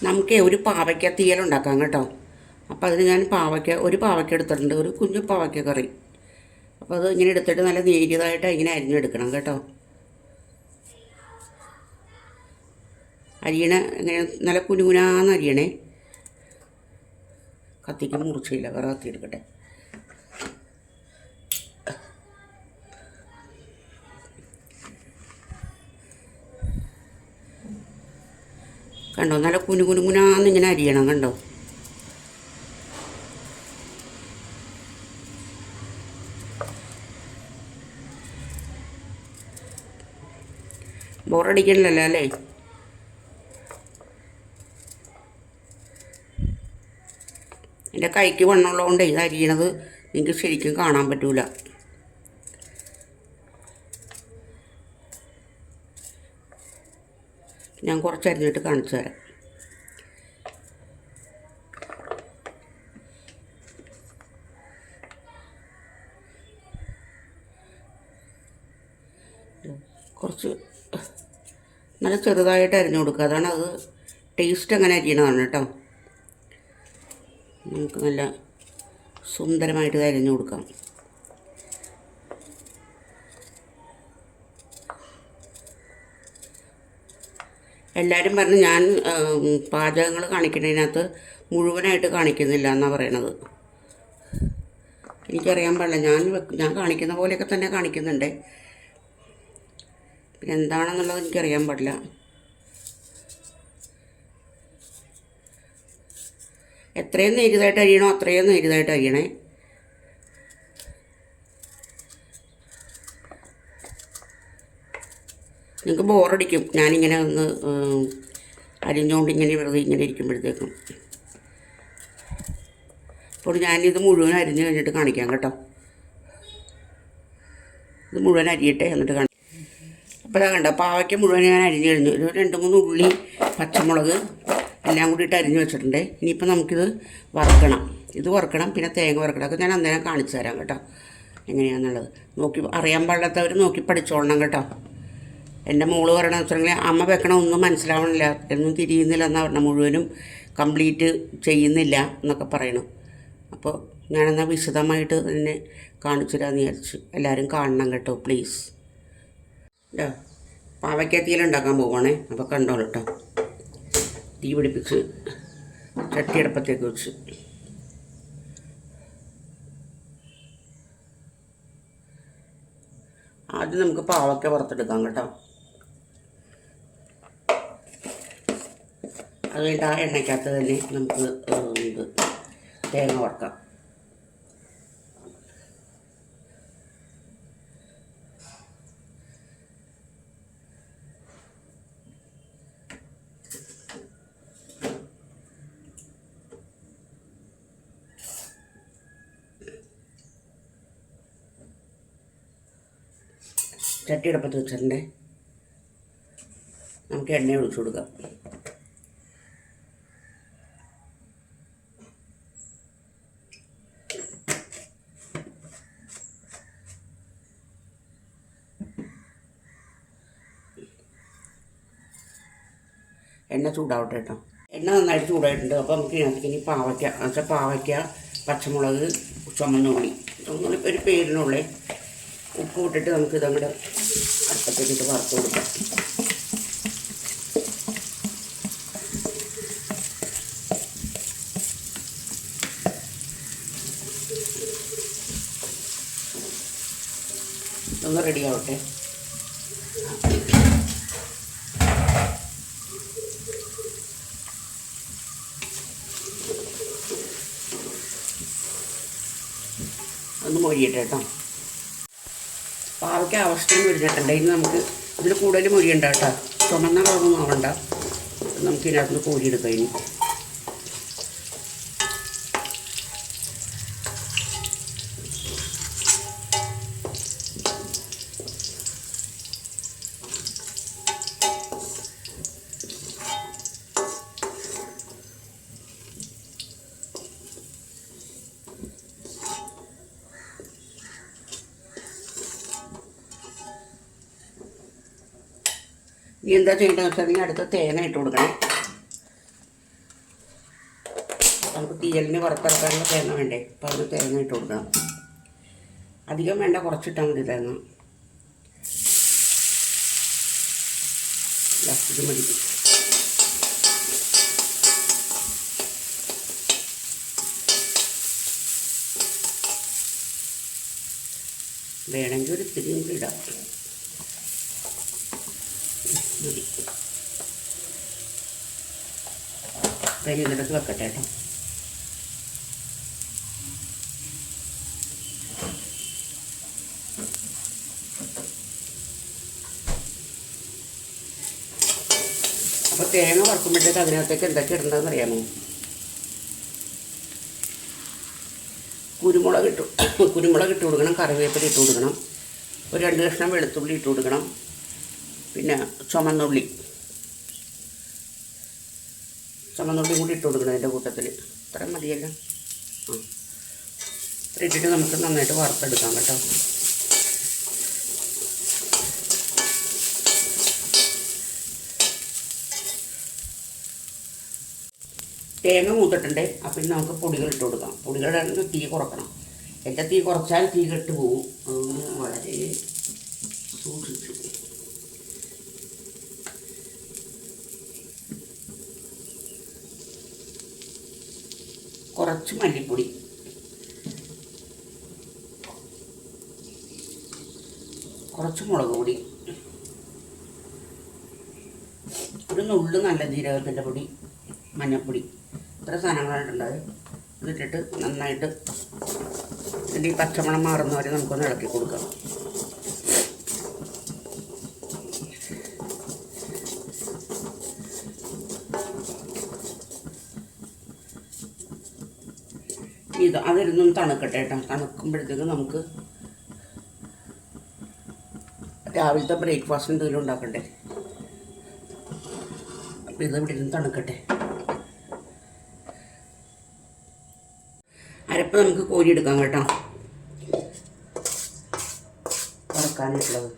നമുക്ക് ഒരു പാവയ്ക്ക തീയലുണ്ടാക്കാം കേട്ടോ. അപ്പോൾ അതിന് ഞാൻ ഒരു പാവയ്ക്ക എടുത്തിട്ടുണ്ട്, ഒരു കുഞ്ഞു പാവയ്ക്ക കറി. അപ്പോൾ അത് ഇങ്ങനെ എടുത്തിട്ട് നല്ല നേരിയതായിട്ട് ഇങ്ങനെ അരിഞ്ഞെടുക്കണം കേട്ടോ. അരിയണ ഇങ്ങനെ നല്ല കുനുകുനാന്ന് അരിയണേ. കത്തിക്ക് മുറിച്ചില്ല, വേറെ കത്തി എടുക്കട്ടെ. കണ്ടോ, നല്ല കുനുകുനാന്ന് ഇങ്ങനെ അരിയണം കണ്ടോ. ബോറടിക്കണില്ലല്ലോ അല്ലേ? എൻ്റെ കൈക്ക് വണ്ണമുള്ളതുകൊണ്ട് ഇത് അരിയണത് നിങ്ങൾക്ക് ശരിക്കും കാണാൻ പറ്റൂല. ഞാൻ കുറച്ച് അരിഞ്ഞിട്ട് കാണിച്ചു തരാം. കുറച്ച് നല്ല ചെറുതായിട്ട് അരിഞ്ഞു കൊടുക്കുക, അതാണ് അത് ടേസ്റ്റ് അങ്ങനെ അരിയണതാണ് കേട്ടോ. നമുക്ക് നല്ല സുന്ദരമായിട്ട് ഇത് അരിഞ്ഞു കൊടുക്കാം. എല്ലാവരും പറഞ്ഞു ഞാൻ പാചകങ്ങൾ കാണിക്കുന്നതിനകത്ത് മുഴുവനായിട്ട് കാണിക്കുന്നില്ല എന്നാണ് പറയണത്. എനിക്കറിയാൻ പാടില്ല, ഞാൻ കാണിക്കുന്ന പോലെയൊക്കെ തന്നെ കാണിക്കുന്നുണ്ട്. പിന്നെ എന്താണെന്നുള്ളത് എനിക്കറിയാൻ പാടില്ല. എത്രയും നേരിയതായിട്ട് അരിയണോ അത്രയും നേരിയതായിട്ട് അരിയണേ. നിങ്ങൾക്ക് ബോറടിക്കും ഞാനിങ്ങനെ ഒന്ന് അരിഞ്ഞുകൊണ്ട് ഇങ്ങനെ വെറുതെ ഇങ്ങനെ ഇരിക്കുമ്പോഴത്തേക്കും. അപ്പോൾ ഞാനിത് മുഴുവൻ അരിഞ്ഞ് കഴിഞ്ഞിട്ട് കാണിക്കാം കേട്ടോ. ഇത് മുഴുവൻ അരിയട്ടെ എന്നിട്ട് കാണിക്കാം. അപ്പോൾ ഇതാ കണ്ടോ, പാവയ്ക്ക മുഴുവൻ ഞാൻ അരിഞ്ഞ് കഴിഞ്ഞു. ഒരു 2-3 ഉള്ളി, പച്ചമുളക് എല്ലാം കൂടിയിട്ട് അരിഞ്ഞ് വെച്ചിട്ടുണ്ട്. ഇനിയിപ്പോൾ നമുക്കിത് വറുക്കണം. പിന്നെ തേങ്ങ വറുക്കണം. അതൊക്കെ ഞാൻ അന്നേരം കാണിച്ചു തരാം കേട്ടോ എങ്ങനെയാണെന്നുള്ളത്. അറിയാൻ പാടില്ലാത്തവർ നോക്കി പഠിച്ചോളണം കേട്ടോ. എൻ്റെ മോള് പറയണമെന്ന് വെച്ചിട്ടുണ്ടെങ്കിൽ അമ്മ വെക്കണം ഒന്നും മനസ്സിലാവണില്ല, ഒന്നും തിരിയുന്നില്ല എന്നാണ് പറഞ്ഞത്, മുഴുവനും കംപ്ലീറ്റ് ചെയ്യുന്നില്ല എന്നൊക്കെ പറയണം. അപ്പോൾ ഞാനെന്നാൽ വിശദമായിട്ട് തന്നെ കാണിച്ചു തരാമെന്ന് വിചാരിച്ചു. എല്ലാവരും കാണണം കേട്ടോ പ്ലീസ്. പാവയ്ക്ക തീയലുണ്ടാക്കാൻ പോവുകയാണേ. അപ്പോൾ കണ്ടോളൂ കേട്ടോ. തീ പിടിപ്പിച്ച് ചട്ടിയടപ്പത്തേക്ക് വെച്ച് ആദ്യം നമുക്ക് പാവയ്ക്ക വറുത്തെടുക്കാം കേട്ടോ. അത് കഴിഞ്ഞിട്ട് ആ എണ്ണയ്ക്കകത്ത് തന്നെ നമുക്ക് ഇത് തേങ്ങ വറുക്കാം. ചട്ടിയടപ്പത്ത് വെച്ചിട്ടുണ്ടേ. നമുക്ക് എണ്ണ ഒഴിച്ചു കൊടുക്കാം. എണ്ണ ചൂടാവട്ടെ കേട്ടോ. എണ്ണ നന്നായിട്ട് ചൂടായിട്ടുണ്ട്. അപ്പോൾ നമുക്ക് ഇതിനകത്തേക്ക് പാവയ്ക്ക, പച്ചമുളക്, ചുമന്നുള്ളി ഒരു പേരിനുള്ളേ ഉപ്പ് ഇട്ടിട്ട് നമുക്ക് ഇതങ്ങോട്ട് അടുപ്പത്തേക്കിട്ട് വറുത്ത് കൊടുക്കാം. ഒന്ന് റെഡി ആവട്ടെ. ഒന്ന് മൊരിയട്ടെ കേട്ടോ. പാവയ്ക്ക് ആവശ്യത്തിന് മുരിഞ്ഞിട്ടുണ്ട്. ഇനി നമുക്ക് ഇതിൽ കൂടുതൽ മുരിയണ്ട കേട്ടോ. ചുമന്ന കളറൊന്നും ആവണ്ട. നമുക്ക് ഇതിനകത്ത് കോരിയെടുക്കാം. ഇനി ഇനി എന്താ ചെയ്യേണ്ടതെന്ന് വെച്ചാൽ അടുത്ത തേങ്ങ ഇട്ട് കൊടുക്കണം. നമുക്ക് തീയലിന് വറുത്തെടുക്കാനുള്ള തേങ്ങ വേണ്ടേ? അപ്പോൾ അതിന് തേങ്ങ ഇട്ട് കൊടുക്കണം. അധികം വേണ്ട, കുറച്ചിട്ടാൽ മതി തേങ്ങ. ഇത് മതി. വേണമെങ്കിൽ ഒരു ഇത്തിരി കൂടി ഇടാം. മതി. അപ്പം ഇതിനകത്ത് വെക്കട്ടെ കേട്ടോ. അപ്പോൾ തേങ്ങ വറുക്കുമ്പോഴത്തേക്ക് അതിനകത്തേക്ക് എന്തൊക്കെ ഇടേണ്ടതെന്ന് അറിയാമോ? കുരുമുളക് ഇട്ട് കൊടുക്കണം, കറിവേപ്പില ഇട്ട് കൊടുക്കണം, ഒരു 2 കഷ്ണം വെളുത്തുള്ളി ഇട്ട് കൊടുക്കണം, പിന്നെ ചുമന്നുള്ളിയും കൂടി ഇട്ട് കൊടുക്കണം അതിൻ്റെ കൂട്ടത്തിൽ. ഇത്ര മതിയല്ലോ. ഇത്ര ഇട്ടിട്ട് നമുക്ക് നന്നായിട്ട് വറുത്തെടുക്കാം കേട്ടോ. തേങ്ങ മൂത്തിട്ടുണ്ട്. അപ്പം ഇനി നമുക്ക് പൊടികൾ ഇട്ട് കൊടുക്കാം. പൊടികളുടെ തീ കുറക്കണം. എൻ്റെ തീ കുറച്ചാൽ തീ കെട്ട് പോവും. അതുകൊണ്ട് വളരെ സൂക്ഷിച്ചു. കുറച്ച് മല്ലിപ്പൊടി, കുറച്ച് മുളക് പൊടി, ഒരു നുള്ളു നല്ല ജീരകത്തിൻ്റെ പൊടി, മഞ്ഞൾപ്പൊടി, ഇത്ര സാധനങ്ങളായിട്ടുള്ളത്. ഇതിട്ടിട്ട് നന്നായിട്ട് ഇതിൻ്റെ ഈ പച്ചമണം മാറുന്നവരെ നമുക്കൊന്ന് ഇളക്കി കൊടുക്കാം. അതിരുന്നും തണുക്കട്ടെ കേട്ടോ. തണുക്കുമ്പോഴത്തേക്ക് നമുക്ക് രാവിലത്തെ ബ്രേക്ക്ഫാസ്റ്റ് എന്തെങ്കിലും ഉണ്ടാക്കണ്ടേ. അപ്പം ഇത് ഇവിടെ ഇരുന്ന് തണുക്കട്ടെ. അരപ്പ് നമുക്ക് കോരിയെടുക്കാം കേട്ടോ, വറക്കാനായിട്ടുള്ളത്.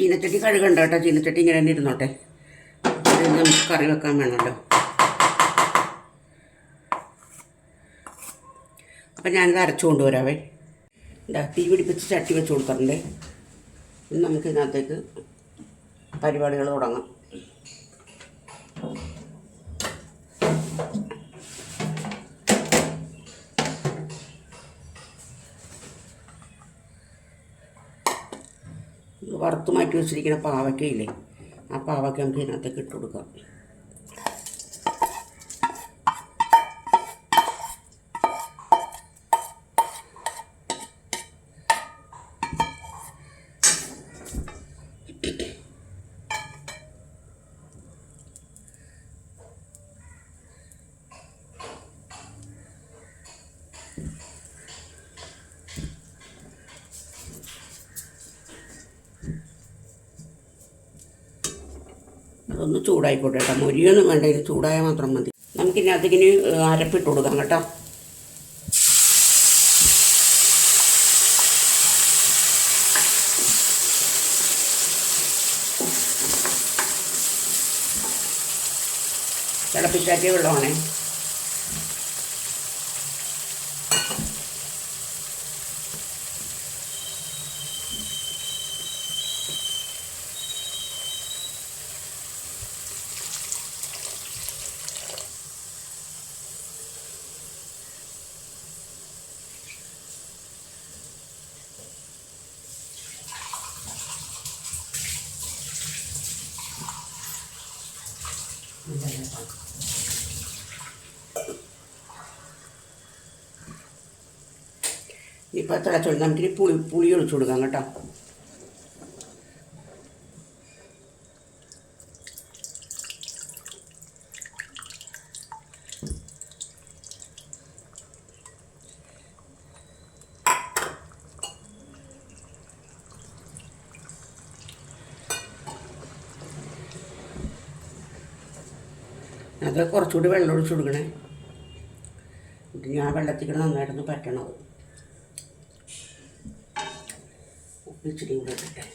ചീനച്ചട്ടി കഴുകണ്ട കേട്ടോ. ചീനച്ചട്ടി ഇങ്ങനെ തന്നെ ഇരുന്നോട്ടെ. നമുക്ക് കറി വെക്കാൻ വേണമല്ലോ. അപ്പം ഞാനിത് അരച്ചു കൊണ്ടുവരാവേ. എന്താ തീ പിടിപ്പിച്ച് ചട്ടി വെച്ച് കൊടുത്തിട്ടുണ്ട്. ഇനി നമുക്ക് ഇതിനകത്തേക്ക് പരിപാടികൾ തുടങ്ങാം. വറുത്ത് മാറ്റി വെച്ചിരിക്കുന്ന പാവയ്ക്കയില്ലേ, ആ പാവയ്ക്ക നമുക്ക് ഇതിനകത്തേക്ക് ഇട്ട് കൊടുക്കാം. അതൊന്ന് ചൂടായിക്കോട്ടെ കേട്ടോ. മൊരിയൊന്നും വേണ്ട, ഇത് ചൂടായാൽ മാത്രം മതി. നമുക്കിതിനകത്തേക്കിന് അരപ്പിട്ട് കൊടുക്കാം കേട്ടോ. തിളപ്പിച്ചാറ്റിയ വെള്ളമാണേ. ഇപ്പോൾ തിളച്ചോളൂ. നമുക്കിനി പുളി ഒഴിച്ചു കൊടുക്കാം കേട്ടോ. അത് കുറച്ചുകൂടി വെള്ളം ഒഴിച്ച് കൊടുക്കണേ. ഞാൻ വെള്ളത്തിൽ നന്നായിട്ടൊന്ന് പറ്റണത്. ഇച്ചിരി കൂടെ ഇട്ടിട്ടെ.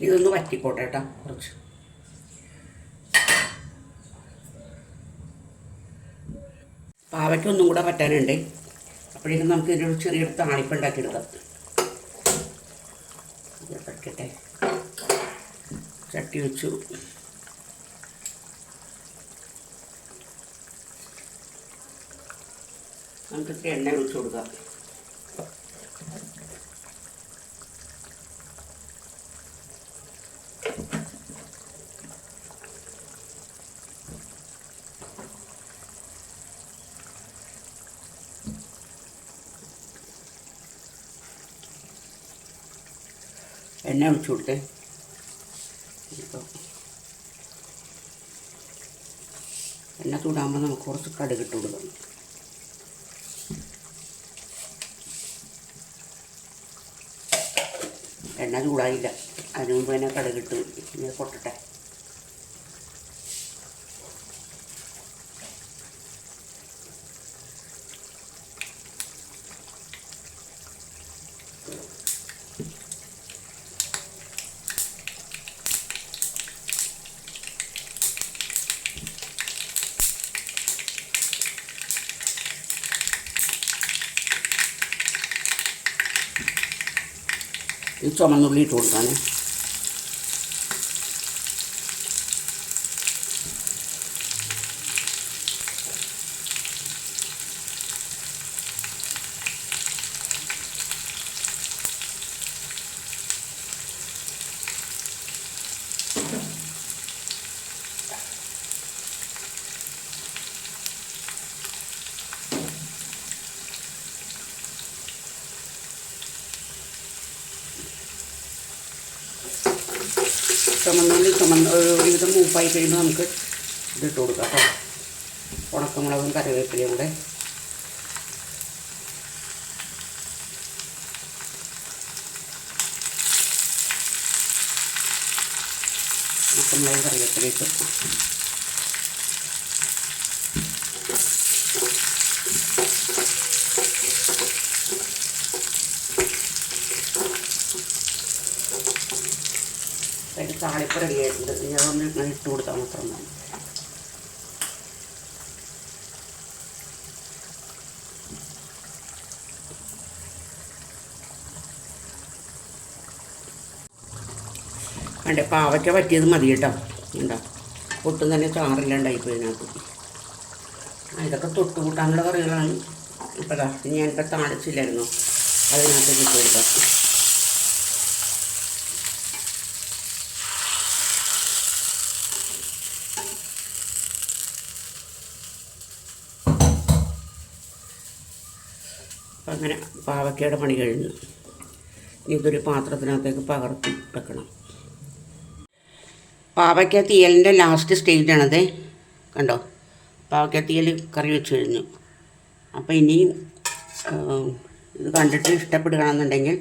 ഇതൊന്ന് വറ്റിക്കോട്ടെ കേട്ടോ. കുറച്ച് പാവയ്ക്ക് ഒന്നും കൂടെ പറ്റാനുണ്ട്. അപ്പോഴേക്കും നമുക്ക് ഇതിനൊരു ചെറിയൊരു താളിപ്പ് ഉണ്ടാക്കിയെടുക്കാം. പറ്റട്ടെ. ചട്ടി വെച്ചു. നമുക്ക് എണ്ണ ഒഴിച്ചു കൊടുക്കാം. എണ്ണ ഒഴിച്ചു കൊടുത്തേ. എണ്ണ ചൂടാകുമ്പോൾ നമുക്ക് കുറച്ച് കടുക് ഇട്ട് കൊടുക്കണം. എണ്ണ ചൂടായില്ല, അതിന് മുമ്പ് തന്നെ കടുകിട്ട് ഇങ്ങനെ പൊട്ടട്ടെ. ഈ ചുമന്നുള്ളി ഇട്ട് കൊടുക്കാനേ. ഒരുവിധം മൂപ്പായി കഴിയുമ്പോൾ നമുക്ക് ഇതിട്ട് കൊടുക്കാം കേട്ടോ. ഉണക്കമുളകും കറിവേപ്പിലയും കൂടെ. ഉണക്കമുളകും കറിവേപ്പില ഇട്ട് അതിൻ്റെ താളിപ്പ് റെഡി ആയിട്ടുണ്ട്. ഇനി അതൊന്ന് ഇങ്ങനെ ഇട്ട് കൊടുത്താൽ മാത്രം മതി. വേണ്ടേ പാവയ്ക്ക പറ്റിയത് മതി കേട്ടോ. ഉണ്ടോ ഒട്ടും തന്നെ ചാറില്ലാണ്ടായിപ്പോയി ഇതിനകത്ത്. ഇതൊക്കെ തൊട്ട് കൂട്ടാനുള്ള കറികളാണ്. ഇപ്പോൾ ഞാനിപ്പോൾ താളിച്ചില്ലായിരുന്നു, അതിനകത്തേക്ക് ഇട്ട് കൊടുക്കാം. അപ്പം അങ്ങനെ പാവയ്ക്കയുടെ പണി കഴിഞ്ഞു. ഇതൊരു പാത്രത്തിനകത്തേക്ക് പകർത്തി വെക്കണം. പാവയ്ക്ക തീയലിൻ്റെ ലാസ്റ്റ് സ്റ്റേജാണത്. കണ്ടോ, പാവയ്ക്ക തീയൽ കറി വെച്ച് കഴിഞ്ഞു. അപ്പോൾ ഇനിയും ഇത് കണ്ടിട്ട് ഇഷ്ടപ്പെടുകയാണെന്നുണ്ടെങ്കിൽ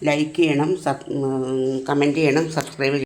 ലൈക്ക് ചെയ്യണം, കമൻറ്റ് ചെയ്യണം, സബ്സ്ക്രൈബ് ചെയ്യണം.